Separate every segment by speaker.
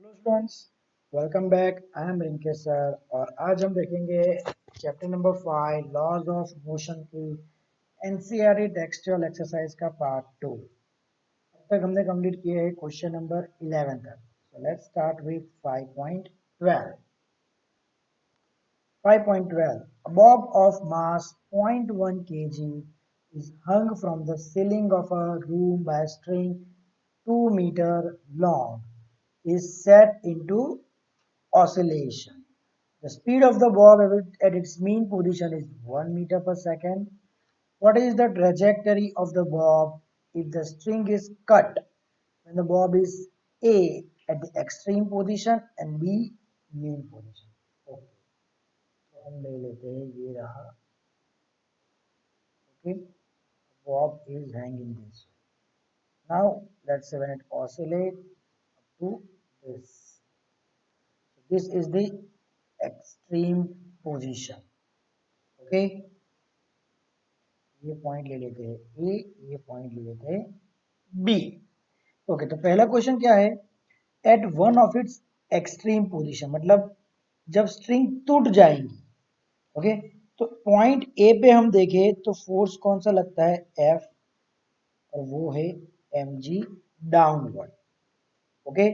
Speaker 1: Hello students, welcome back. I am Rinkesh sir और आज हम देखेंगे chapter number 5 laws of motion की एनसीईआरटी टेक्सचुअल एक्सरसाइज का पार्ट 2। अब तक हमने कंप्लीट किए हैं क्वेश्चन नंबर 11 तक। So let's start with 5.12। 5.12 A bob of mass 0.1 kg is hung from the ceiling of a room by a string 2 meter long is set into oscillation. The speed of the bob at its mean position is 1 meter per second. What is the trajectory of the bob if the string is cut when the bob is A at the extreme position and B mean position? Okay. तो हम ले लेते हैं ये रहा. Okay, bob is hanging this way. Now let's say when it oscillates up to this. This is the extreme position. Okay, ये point ले लेते हैं ए, ये पॉइंट ले लेते हैं बी. ओके, तो पहला क्वेश्चन क्या है? At one of its extreme position, मतलब जब स्ट्रिंग टूट जाएगी. ओके, तो पॉइंट ए पे हम देखें तो फोर्स कौन सा लगता है? एफ, और वो है mg डाउनवर्ड. ओके,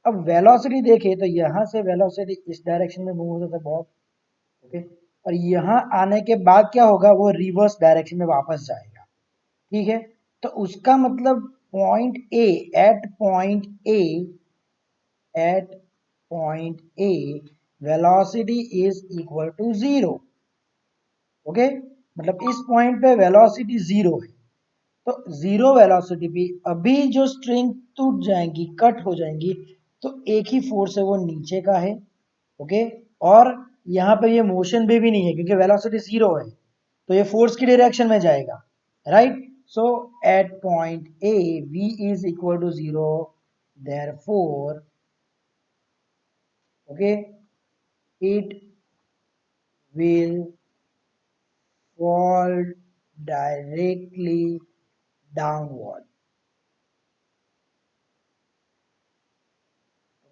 Speaker 1: अब वेलोसिटी देखें तो यहां से वेलोसिटी इस डायरेक्शन में मूव होता था बॉब. ओके, और यहाँ आने के बाद क्या होगा? वो रिवर्स डायरेक्शन में वापस जाएगा. ठीक है, तो उसका मतलब point A, at point A velocity is equal to 0. Okay, मतलब इस पॉइंट पे वेलोसिटी 0 है. तो 0 वेलोसिटी पे अभी जो स्ट्रिंग टूट जाएंगी, कट हो जाएंगी, तो एक ही फोर्स है, वो नीचे का है. ओके, और यहाँ पे ये मोशन भी नहीं है क्योंकि वेलोसिटी 0 है, तो ये फोर्स की डायरेक्शन में जाएगा. Right, so at point A v is equal to 0, therefore okay it will fall directly downward.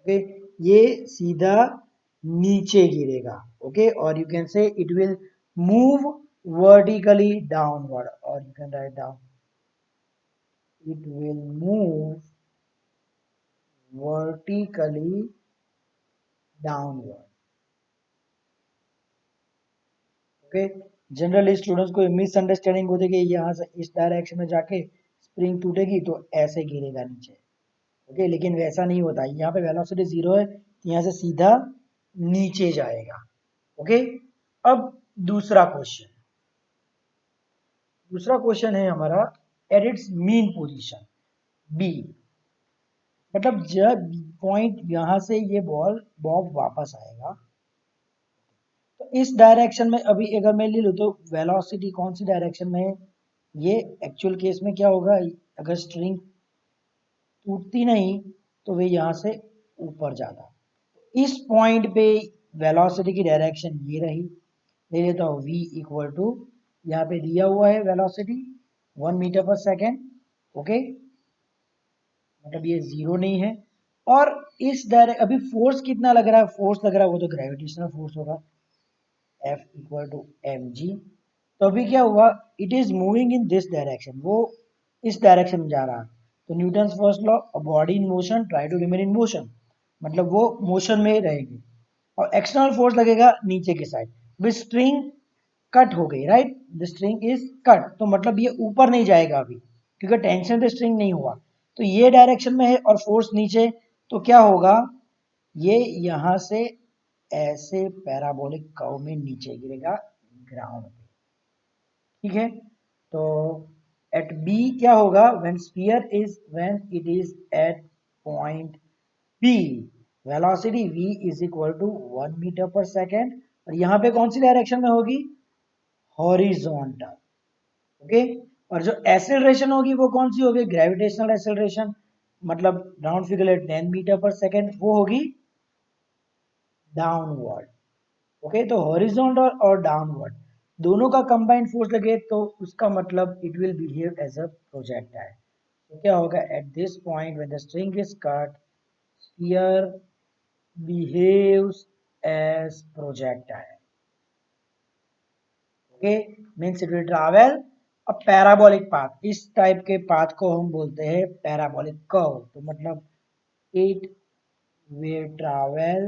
Speaker 1: Okay, ये सीधा नीचे गिरेगा. ओके, और you can say it will move vertically downward, or you can write down it will move vertically downward. Okay, generally students को misunderstanding होती है कि यहाँ से इस डायरेक्शन में जाके स्प्रिंग टूटेगी तो ऐसे गिरेगा नीचे. ओके, लेकिन वैसा नहीं होता. यहाँ पे वेलोसिटी 0 है तो यहाँ से सीधा नीचे जाएगा. ओके, अब दूसरा क्वेश्चन है हमारा at its mean position B. मतलब जब पॉइंट यहाँ से ये बॉब वापस आएगा तो इस डायरेक्शन में, अभी अगर मैं ले लूँ तो वेलोसिटी कौन सी डायरेक्शन में है? ये एक्चुअल केस में क्या होगा? अगर स्ट्रिंग टूटती नहीं तो वे यहाँ से ऊपर जाता. इस पॉइंट पे वेलोसिटी की डायरेक्शन ये रही. ले लेता हूँ v इक्वल टू, यहाँ पे दिया हुआ है velocity 1 metre per second. Okay, मतलब ये 0 नहीं है. और इस डायरेक्ट अभी फोर्स कितना लग रहा है? फोर्स लग रहा है वो तो ग्रेविटेशनल फोर्स होगा, F इक्वल टू mg. तो अभी क्या हुआ? It is moving in this direction, वो इस डायरेक्शन में जा रहा. तो Newton's first law, body in motion try to remain in motion, मतलब वो मोशन में रहेगी. और एक्सटर्नल फोर्स लगेगा नीचे की साइड. विद स्ट्रिंग कट हो गई. Right, the string is cut, तो मतलब ये ऊपर नहीं जाएगा अभी क्योंकि टेंशन से स्ट्रिंग नहीं हुआ. तो ये डायरेक्शन में है और फोर्स नीचे, तो क्या होगा? ये यहां से ऐसे पैराबोलिक कर्व में नीचे गिरेगा ग्राउंड पे. ठीक है, तो एट बी क्या होगा? When it is at point B, velocity v is equal to 1 metre per second, और यहाँ पे कौन सी डायरेक्शन में होगी? हॉरिजॉन्टल. ओके, और जो एक्सेलरेशन होगी वो कौन सी होगी? ग्रेविटेशनल एक्सेलरेशन, मतलब round figure 10 metre per second, वो होगी डाउनवर्ड. ओके, तो हॉरिजॉन्टल और डाउनवर्ड दोनों का कंबाइंड फोर्स लगे तो उसका मतलब it will behave as a projectile. तो क्या होगा? At this point when the string is cut, sphere behaves as projectile. Okay, means it will travel a parabolic path. इस टाइप के पाथ को हम बोलते हैं पैराबोलिक कर्व. तो मतलब it will travel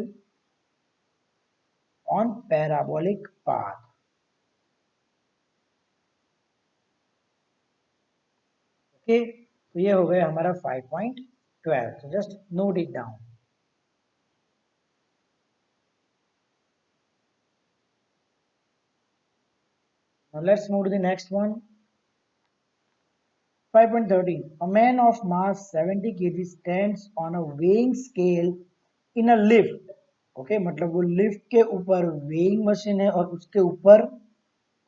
Speaker 1: on parabolic path. Okay, तो ये हो गया हमारा 5.12. तो just note it down. Now let's move to the next one. 5.13. A man of mass 70 kg stands on a weighing scale in a lift. Okay, मतलब वो lift के ऊपर वेइंग मशीन है और उसके ऊपर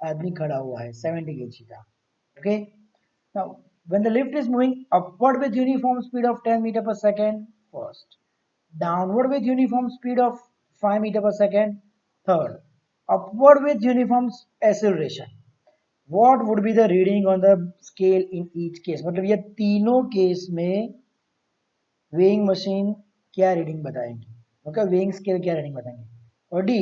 Speaker 1: आदमी खड़ा हुआ है 70 kg का. Okay, now when the lift is moving upward with uniform speed of 10 meter per second, first. Downward with uniform speed of 5 meter per second, third. Upward with uniform acceleration. What would be the reading on the scale in each case? मतलब ये तीनों case में weighing machine क्या reading बताएंगी. Okay, weighing scale क्या reading बताएंगे. और D,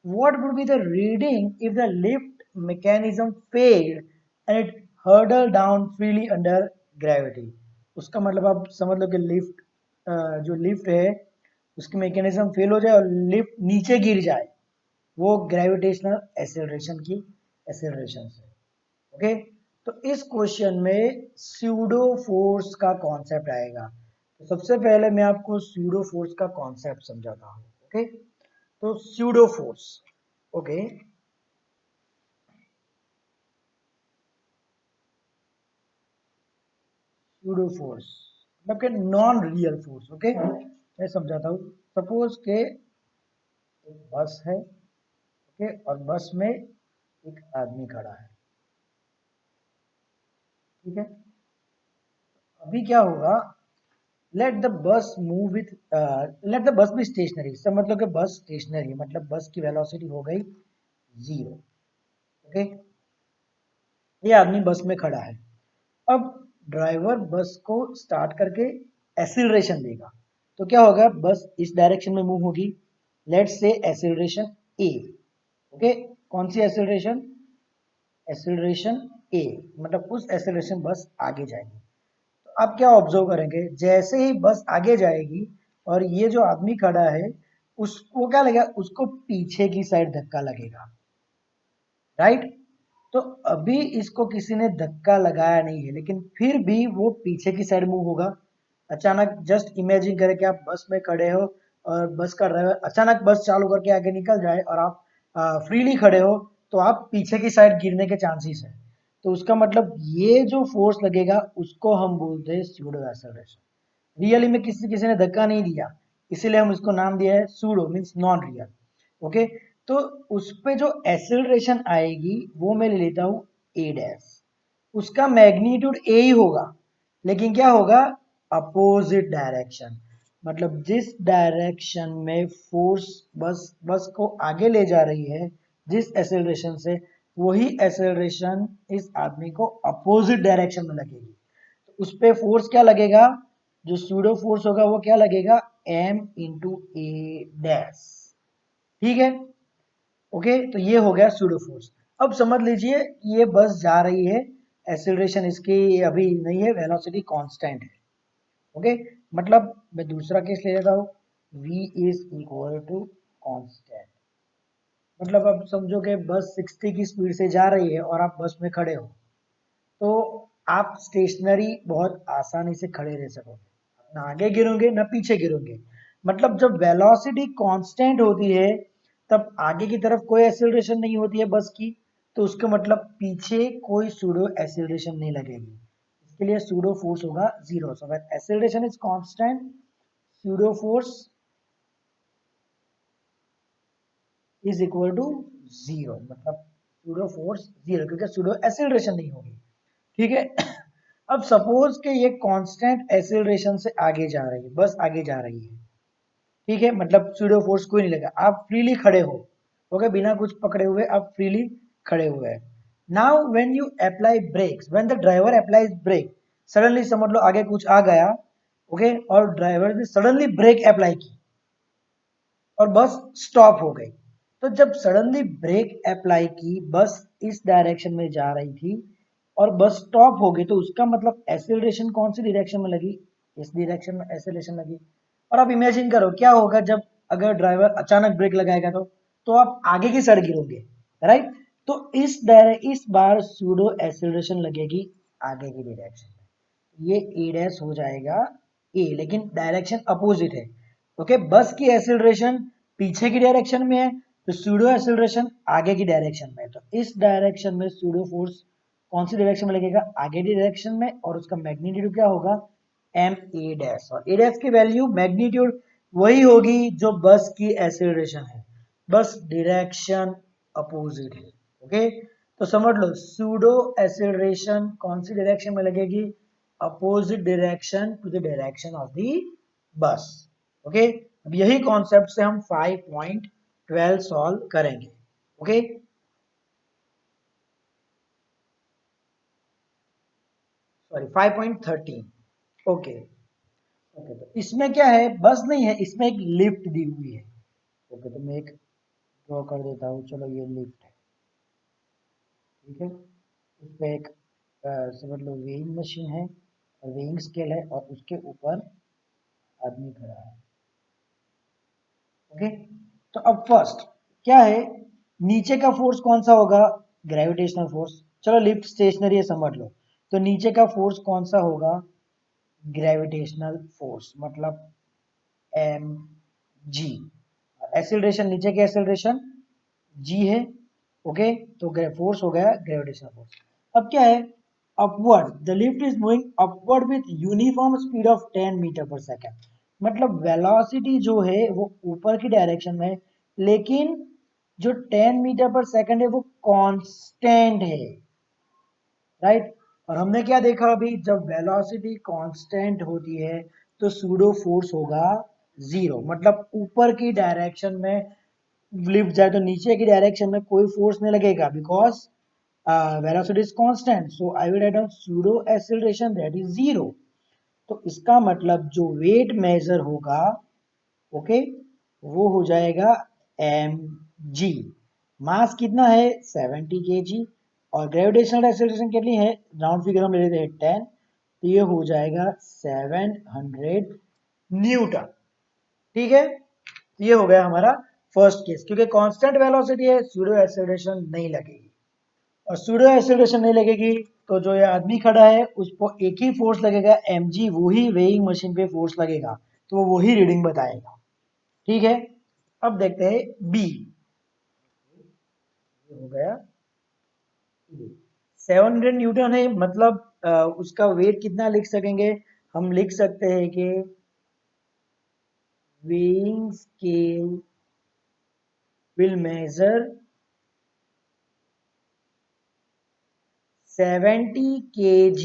Speaker 1: what would be the reading if the lift mechanism failed and it hurdle down freely under gravity. उसका मतलब आप समझ लो कि लिफ्ट, जो लिफ्ट है उसकी मैकेनिज्म फेल हो जाए और लिफ्ट नीचे गिर जाए, वो ग्रेविटेशनल एक्सेलरेशन की एक्सेलरेशन से. ओके, तो इस क्वेश्चन में स्यूडो फोर्स का कॉन्सेप्ट आएगा. तो सबसे पहले मैं आपको स्यूडो फोर्स का कॉन्सेप्ट समझाता हूँ. ओके, तो pseudo force. Okay, pseudo force मतलब कि नॉन रियल फोर्स. ओके, मैं समझाता हूँ. सपोज के एक बस है. ओके, और बस में एक आदमी खड़ा है. ठीक है, अभी क्या होगा, let the bus move with, let the bus be stationary. इसका मतलब कि बस स्टेशनरी मतलब बस की वेलोसिटी हो गई 0. ओके, ये आदमी बस में खड़ा है. अब ड्राइवर बस को स्टार्ट करके एक्सीलरेशन देगा. तो क्या होगा, बस इस डायरेक्शन में मूव होगी. Let's say acceleration A. Okay, कौन सी एक्सीलरेशन, एक्सीलरेशन ए, मतलब उस एक्सीलरेशन बस आगे जाएगी. आप क्या ऑब्जर्व करेंगे, जैसे ही बस आगे जाएगी और ये जो आदमी खड़ा है उसको क्या लगेगा, उसको पीछे की साइड धक्का लगेगा. राइट, तो अभी इसको किसी ने धक्का लगाया नहीं है लेकिन फिर भी वो पीछे की साइड मूव होगा. अचानक जस्ट इमेजिन करें कि आप बस में खड़े हो और बस का ड्राइवर अचानक बस चालू करके आगे निकल जाए और आप फ्रीली खड़े हो, तो आप पीछे की साइड गिरने के चांसेस है. तो उसका मतलब ये जो फोर्स लगेगा उसको हम बोलते हैं स्यूडो एक्सेलरेशन. रियली में किसी किसी ने धक्का नहीं दिया, इसीलिए हम इसको नाम दिया है pseudo, means non real. Okay, तो उस पे जो एक्सेलरेशन आएगी वो मैं ले लेता हूं ए डैश. उसका मैग्नीट्यूड ए ही होगा लेकिन क्या होगा, अपोजिट डायरेक्शन. मतलब जिस डायरेक्शन में फोर्स बस को आगे ले जा रही है जिस एक्सेलरेशन से, वही एक्सेलरेशन इस आदमी को अपोजिट डायरेक्शन में लगेगी. तो उस पे फोर्स क्या लगेगा, जो सूडो फोर्स होगा वो क्या लगेगा, m इंटू ए डैश. ठीक है, ओके, तो ये हो गया सूडो फोर्स. अब समझ लीजिए ये बस जा रही है, एक्सेलरेशन इसकी अभी नहीं है, वेलोसिटी कांस्टेंट है. ओके, मतलब मैं दूसरा केस ले लेता हूँ, v is equal to constant. मतलब अब समझो कि बस 60 की स्पीड से जा रही है और आप बस में खड़े हो, तो आप स्टेशनरी बहुत आसानी से खड़े रह सकोगे, ना आगे गिरोगे ना पीछे गिरोगे. मतलब जब वेलोसिटी कांस्टेंट होती है तब आगे की तरफ कोई एक्सेलरेशन नहीं होती है बस की, तो उसका मतलब पीछे कोई सूडो एक्सेलरेशन नहीं लगेगी. इसके लिए सूडो फोर्स होगा 0. So when acceleration is constant, pseudo force is equal to 0. मतलब सूडो फोर्स 0 क्योंकि सूडो एक्सेलरेशन नहीं होगी. ठीक है, अब सपोज के ये कांस्टेंट एक्सेलरेशन से आगे जा रही है, बस आगे जा रही है. ठीक है, मतलब सूडो फोर्स कोई नहीं लगा, आप फ्रीली खड़े हो. ओके, बिना कुछ पकड़े हुए आप फ्रीली खड़े हुए हैं. Now when you apply brakes, when the driver applies brake, suddenly समझ लो आगे कुछ आ गया. ओके, और ड्राइवर ने सडनली ब्रेक अप्लाई की. और बस स्टॉप हो गई। तो जब सडनली ब्रेक अप्लाई की, बस इस डायरेक्शन में जा रही थी और बस स्टॉप हो गई, तो उसका मतलब एक्सेलरेशन कौन सी डायरेक्शन में लगी, इस डायरेक्शन में एक्सेलरेशन लगी। और अब इमेजिन करो क्या होगा जब अगर ड्राइवर अचानक ब्रेक लगाएगा, तो आप आगे की साइड गिरोगे, राइट। तो इस बार सूडो एक्सेलरेशन लगेगी आगे की डायरेक्शन में, ये ए डैश हो जाएगा ए, लेकिन डायरेक्शन अपोजिट है। ओके, बस की एक्सेलरेशन पीछे की डायरेक्शन में है, तो सूडो एक्सेलरेशन आगे की डायरेक्शन में है। तो इस डायरेक्शन में सूडो फोर्स कौन सी डायरेक्शन में लगेगा, आगे की डायरेक्शन में, और उसका मैग्नीट्यूड क्या होगा, एम ए डैश। और ए डैश की वैल्यू मैग्नीट्यूड वही होगी जो बस की एक्सेलरेशन है, बस डायरेक्शन अपोजिट है। ओके, तो समझ लो सूडो एक्सेलरेशन कौन सी डायरेक्शन में लगेगी, opposite direction to the direction of the bus. Okay, अब यही कॉन्सेप्ट से हम 5.12 सॉल्व करेंगे। Okay, sorry 5.13। ओके, ओके, तो इसमें क्या है, बस नहीं है, इसमें एक लिफ्ट दी हुई है। ओके, तो मैं एक ड्रॉ कर देता हूँ, चलो ये लिफ्ट है, ठीक है। इस पे एक समझ लो वेइंग मशीन है और वेइंग स्केल है, और उसके ऊपर आदमी खड़ा है। ओके, तो अब फर्स्ट क्या है, नीचे का फोर्स कौन सा होगा, ग्रेविटेशनल फोर्स। चलो लिफ्ट स्टेशनरी है, समझ लो। तो नीचे का फोर्स कौन सा होगा, ग्रेविटेशनल फोर्स, मतलब एम जी। एक्सीलरेशन, नीचे की एक्सीलरेशन जी है। ओके, तो फोर्स हो गया ग्रेविटेशनल फोर्स। अब क्या है, upward, the lift is moving upward with uniform speed of 10 metre per second. मतलब वेलोसिटी जो है वो ऊपर की डायरेक्शन में, लेकिन जो 10 मीटर पर सेकेंड है वो कांस्टेंट है, राइट। और हमने क्या देखा अभी, जब वेलोसिटी कांस्टेंट होती है तो सूडो फोर्स होगा जीरो, मतलब ऊपर की डायरेक्शन में लिफ्ट जाए तो नीचे की डायरेक्शन में कोई फोर्स नहीं लगेगा, because velocity is constant. So I will write down pseudo acceleration that is zero. तो इसका मतलब जो वेट मेजर होगा, ओके, वो हो जाएगा एम जी। मास कितना है 70 के जी, और ग्रेविटेशनल एक्सेलरेशन कितनी है, राउंड फिगर हम ले लेते हैं 10, तो ये हो जाएगा 700 न्यूटन। ठीक है, ये हो गया हमारा फर्स्ट केस, क्योंकि कांस्टेंट वेलोसिटी है, सूडो एक्सेलरेशन नहीं लगेगी। और सूडो एक्सेलरेशन नहीं लगेगी तो जो ये आदमी खड़ा है उसको एक ही फोर्स लगेगा एम जी, वही वेइंग मशीन पे फोर्स लगेगा, तो वो वही रीडिंग बताएगा। ठीक है, अब देखते हैं बी। हो गया 700 न्यूटन है, मतलब उसका वेट कितना लिख सकेंगे, हम लिख सकते हैं कि weighing scale will measure 70 kg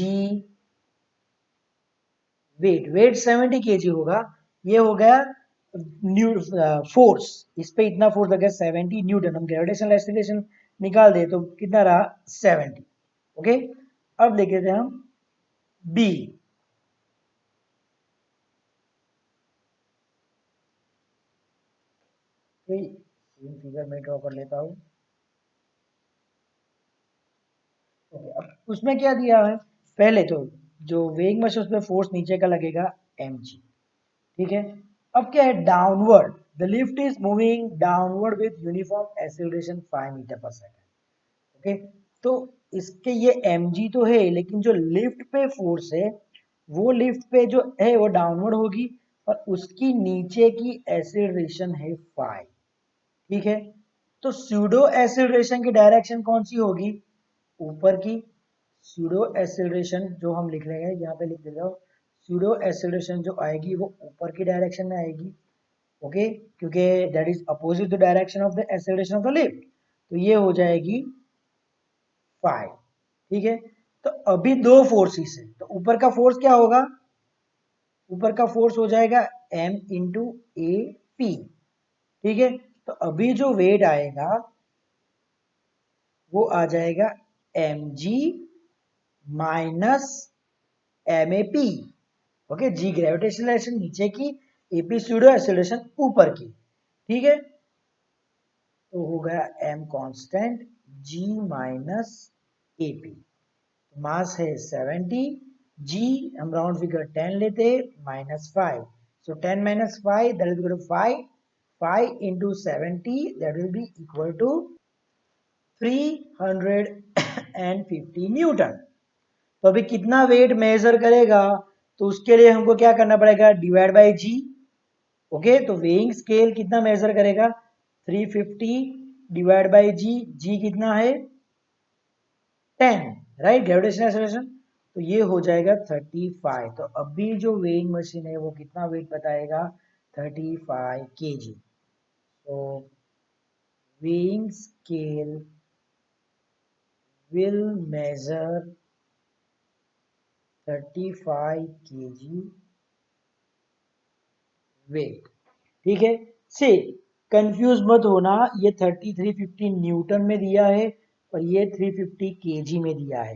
Speaker 1: weight 70 KG होगा। ये हो गया न्यू फोर्स, इस पे इतना फोर्स लगा 70 न्यूटन। हम ग्रेविटेशनल एक्सीलरेशन निकाल दे तो कितना रहा 70। ओके, अब देखे थे हम बी। सेम फिगर में ड्रॉ कर लेता हूँ। ओके, अब उसमें क्या दिया है, पहले तो जो वेग मशीन उसमें फोर्स नीचे का लगेगा एम जी, ठीक है। अब क्या है, downward, the lift is moving downward with uniform acceleration 5 metre per second. Okay, तो इसके ये mg तो है, लेकिन जो लिफ्ट पे फोर्स है, वो लिफ्ट पे जो है वो डाउनवर्ड होगी, और उसकी नीचे की एक्सेलरेशन है 5। ठीक है, तो स्यूडो एक्सेलरेशन की डायरेक्शन कौन सी होगी, ऊपर की। स्यूडो एक्सेलरेशन जो हम लिख रहे हैं यहाँ पे लिख देता हूँ, स्यूडो एक्सेलरेशन जो आएगी वो ऊपर की डायरेक्शन में आएगी। ओके, क्योंकि that is opposite the direction of the acceleration of the lift, तो ये हो जाएगी 5। ठीक है, तो अभी दो फोर्सेस है, तो ऊपर का फोर्स क्या होगा, ऊपर का फोर्स हो जाएगा m इंटू ए पी। ठीक है, तो अभी जो वेट आएगा वो आ जाएगा M G minus M A P. Okay, G gravitational acceleration नीचे की, एपी सूडो एक्सेलरेशन ऊपर की। ठीक है, तो हो गया m constant g minus AP, मास है 70, g हम राउंड फिगर 10 लेते -5, so 10 minus 5 that is equal to 5, 5 into 70 that will be equal to 350 Newton. तो अभी कितना वेट मेजर करेगा, तो उसके लिए हमको क्या करना पड़ेगा, डिवाइड बाय जी। ओके, तो वेइंग स्केल कितना मेजर करेगा, 350 डिवाइड बाय जी, जी कितना है 10, राइट, ग्रेविटेशनल एक्सेलरेशन, तो ये हो जाएगा 35। तो अभी जो वेइंग मशीन है वो कितना वेट बताएगा, 35 kg। तो weighing scale will measure 35 kg weight. ठीक है, से कंफ्यूज मत होना, ये 350 न्यूटन में दिया है और ये 350 केजी में दिया है,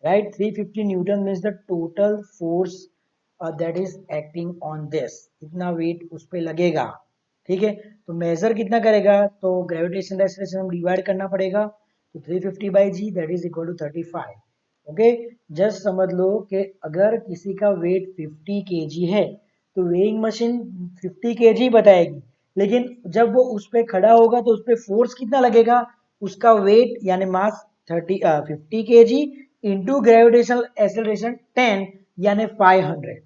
Speaker 1: right. 350 Newton means the total force that is acting on this, इतना वेट उस पर लगेगा। ठीक है, तो मेजर कितना करेगा, तो ग्रेविटेशनल एक्सेलरेशन हम डिवाइड करना पड़ेगा, तो 350 by G that is equal to 35। Okay, just समझ लो कि अगर किसी का वेट 50 केजी है तो वेइंग मशीन 50 केजी बताएगी, लेकिन जब वो उस पर खड़ा होगा तो उस पर फोर्स कितना लगेगा, उसका वेट यानी मास 50 केजी इंटू ग्रेविटेशनल एक्सेलरेशन 10 यानी 500।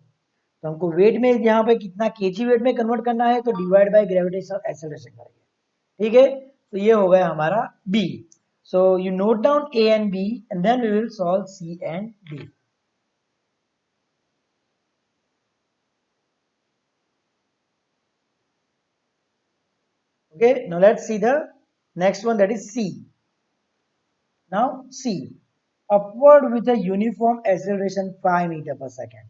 Speaker 1: तो हमको वेट में यहाँ पे कितना केजी वेट में कन्वर्ट करना है, तो डिवाइड बाय ग्रेविटेशनल एक्सेलरेशन करेंगे। ठीक है, तो ये हो गया हमारा B. So you note down A and B and then we will solve C and D. Okay, now let's see the next one, that is C. Now C, upward with a uniform acceleration 5 meter per second।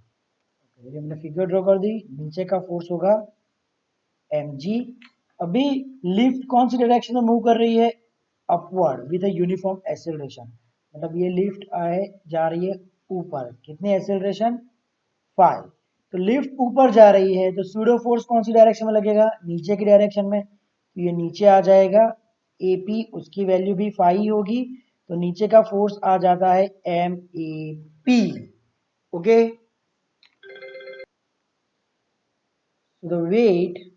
Speaker 1: Okay, हमने figure draw कर दी, नीचे का force होगा mg। अभी lift कौन सी direction में move कर रही है, upward with a uniform acceleration, मतलब ये लिफ्ट आए जा रही है ऊपर, कितने एक्सेलरेशन 5। तो लिफ्ट ऊपर जा रही है तो सूडो फोर्स कौन सी डायरेक्शन में लगेगा, नीचे की डायरेक्शन में, तो ये नीचे आ जाएगा AP, उसकी वैल्यू भी 5 ही होगी, तो नीचे का फोर्स आ जाता है MAP। Okay, the weight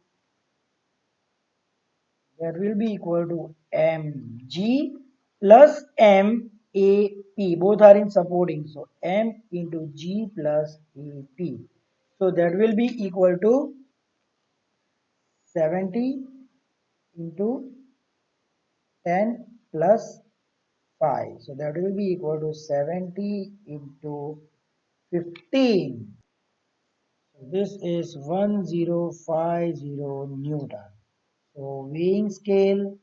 Speaker 1: that will be equal to mg plus MAP, both are in supporting, so m into g plus AP, so that will be equal to 70 into 10 plus 5, so that will be equal to 70 into 15, so this is 1050 Newton. So weighing scale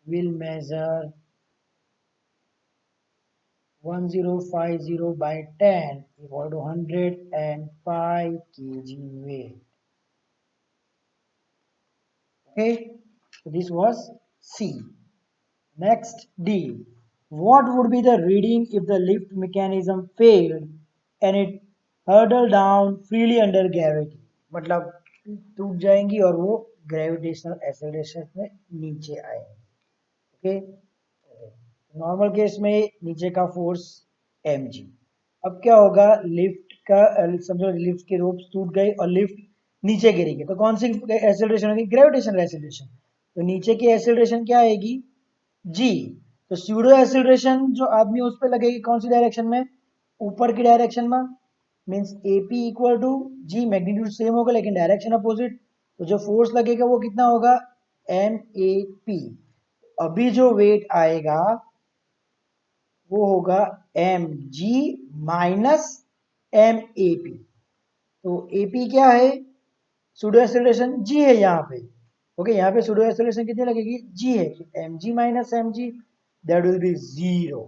Speaker 1: will measure 1050 by 10 equal to 105 kg weight. Okay, so this was C. Next D. What would be the reading if the lift mechanism failed and it hurtled down freely under gravity? मतलब टूट जाएंगी और वो gravitational acceleration में नीचे आएंगे। Okay, normal case में नीचे का फोर्स mg। अब क्या होगा, लिफ्ट का समझो लिफ्ट के रोप्स टूट गए और लिफ्ट नीचे गिरेगी, तो कौन सी एक्सेलरेशन होगी, ग्रेविटेशनल एक्सेलरेशन। तो नीचे की एक्सेलरेशन क्या आएगी, जी। तो स्यूडो एक्सेलरेशन जो आदमी उस पर लगेगी कौन सी डायरेक्शन में, ऊपर की डायरेक्शन में, means AP equal to G, magnitude same होगा लेकिन डायरेक्शन अपोजिट, तो जो फोर्स लगेगा वो कितना होगा, MAP। अभी जो वेट आएगा वो होगा mg माइनस MAP। तो AP क्या है, सूडो एक्सेलरेशन g है यहाँ पे। ओके, यहाँ पे सूडो एक्सेलरेशन कितनी लगेगी, g है, तो mg minus mg that will be 0।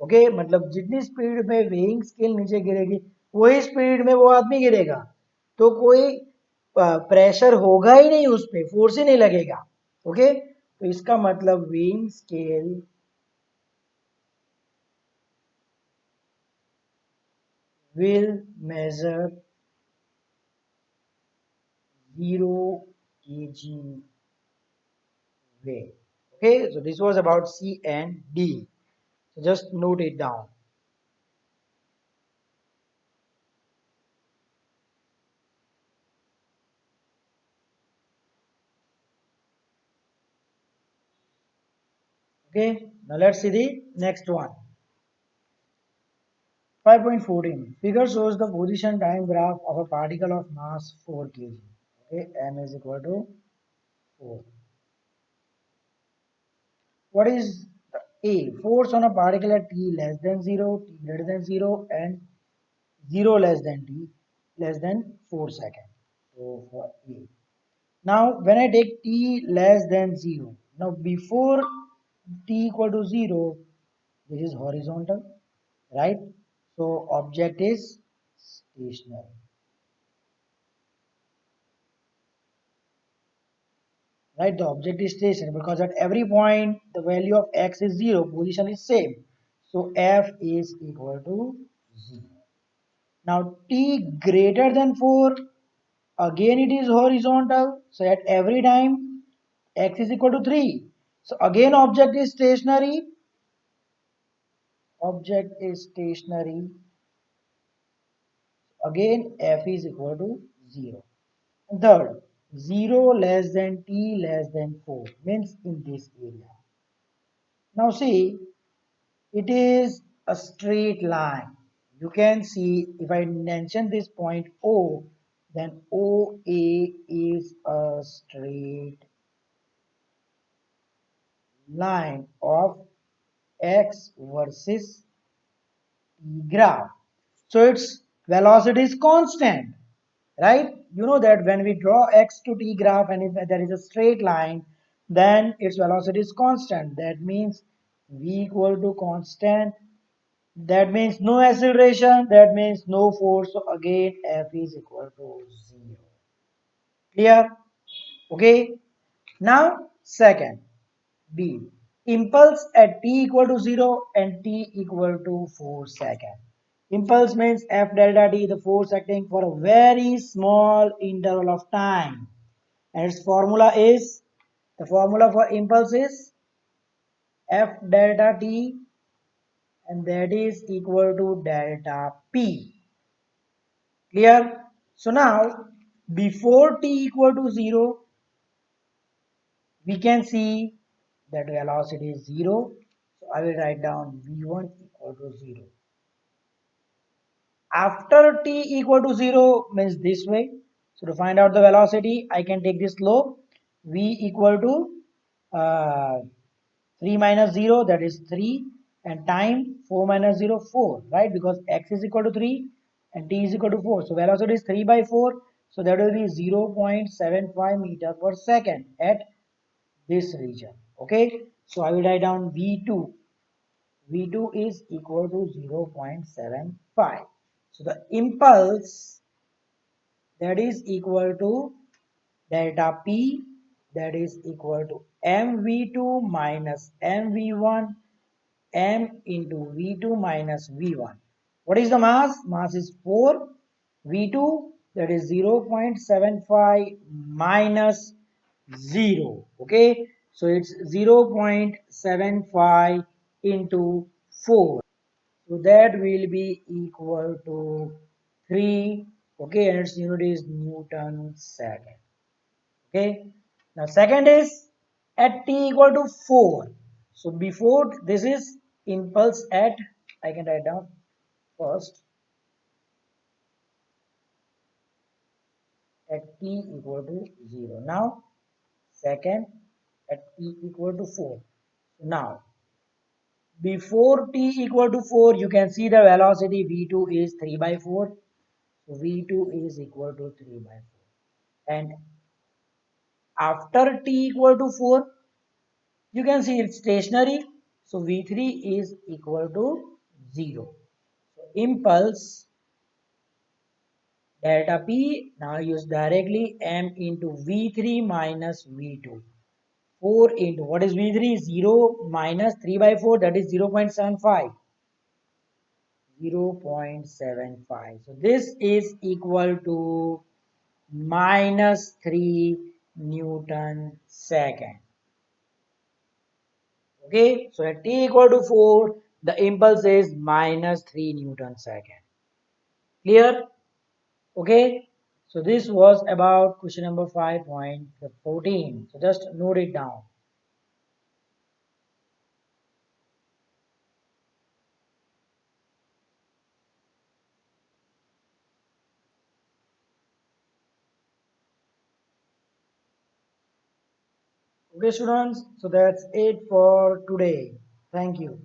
Speaker 1: Okay, मतलब जितनी स्पीड में वेइंग स्केल नीचे गिरेगी वही स्पीड में वो आदमी गिरेगा, तो कोई प्रेशर होगा ही नहीं, उस पर फोर्स ही नहीं लगेगा। ओके, तो इसका मतलब weighing scale will measure 0 kg weight. Okay, so this was about C and D. So just note it down. Okay, now let's see the next one. 5.14. Figure shows the position time graph of a particle of mass 4 kg. Okay, m is equal to 4. What is the A? Force on a particle at t less than 0, t greater than 0, and 0 less than t less than 4 seconds. So for A. Now when I take t less than 0, now before t equal to 0, this is horizontal, right? So object is stationary. Right, the object is stationary because at every point the value of x is 0, position is same. So f is equal to 0. Now t greater than 4, again it is horizontal. So at every time x is equal to 3. So again object is stationary. Again f is equal to 0. And third, 0 less than t less than 4 means in this area. Now see, it is a straight line. You can see if I mention this point O, then OA is a straight line of x versus t graph. So its velocity is constant, right? You know that when we draw x to t graph and if there is a straight line, then its velocity is constant. That means v equal to constant. That means no acceleration, that means no force. So again F is equal to 0. Clear? Okay. Now second, B. Impulse at t equal to 0 and t equal to 4 seconds. Impulse means F delta t, the force acting for a very small interval of time. And its formula is, the formula for impulse is F delta t, and that is equal to delta p. Clear? So now, before t equal to 0, we can see that velocity is 0. So I will write down v1 equal to 0. After t equal to 0 means this way. So to find out the velocity, I can take this slope. V equal to 3 minus 0, that is 3, and time 4 minus 0, 4, right? Because x is equal to 3 and t is equal to 4. So velocity is 3 by 4. So that will be 0.75 meter per second at this region. Okay. So I will write down V2. V2 is equal to 0.75. So the impulse, that is equal to delta P, that is equal to mv2 minus mv1 m into v2 minus v1. What is the mass? Mass is 4. V2, that is 0.75 minus 0. Okay, so it's 0.75 into 4. So that will be equal to 3. Okay, and its unit is Newton second. Okay, now second is at t equal to 4. So before this is impulse at, I can write down first at t equal to 0. Now second at t equal to 4. Now before t equal to 4, you can see the velocity v2 is 3 by 4. So v2 is equal to 3 by 4. And after t equal to 4, you can see it's stationary. So v3 is equal to 0. So impulse delta p now use directly m into v3 minus v2. 4 into what is v3? 0 minus 3 by 4, that is 0.75. 0.75. So this is equal to minus 3 Newton second. Okay, so at t equal to 4, the impulse is minus 3 Newton second. Clear? Okay, so this was about question number 5.14. So just note it down. Okay, students, so that's it for today. Thank you.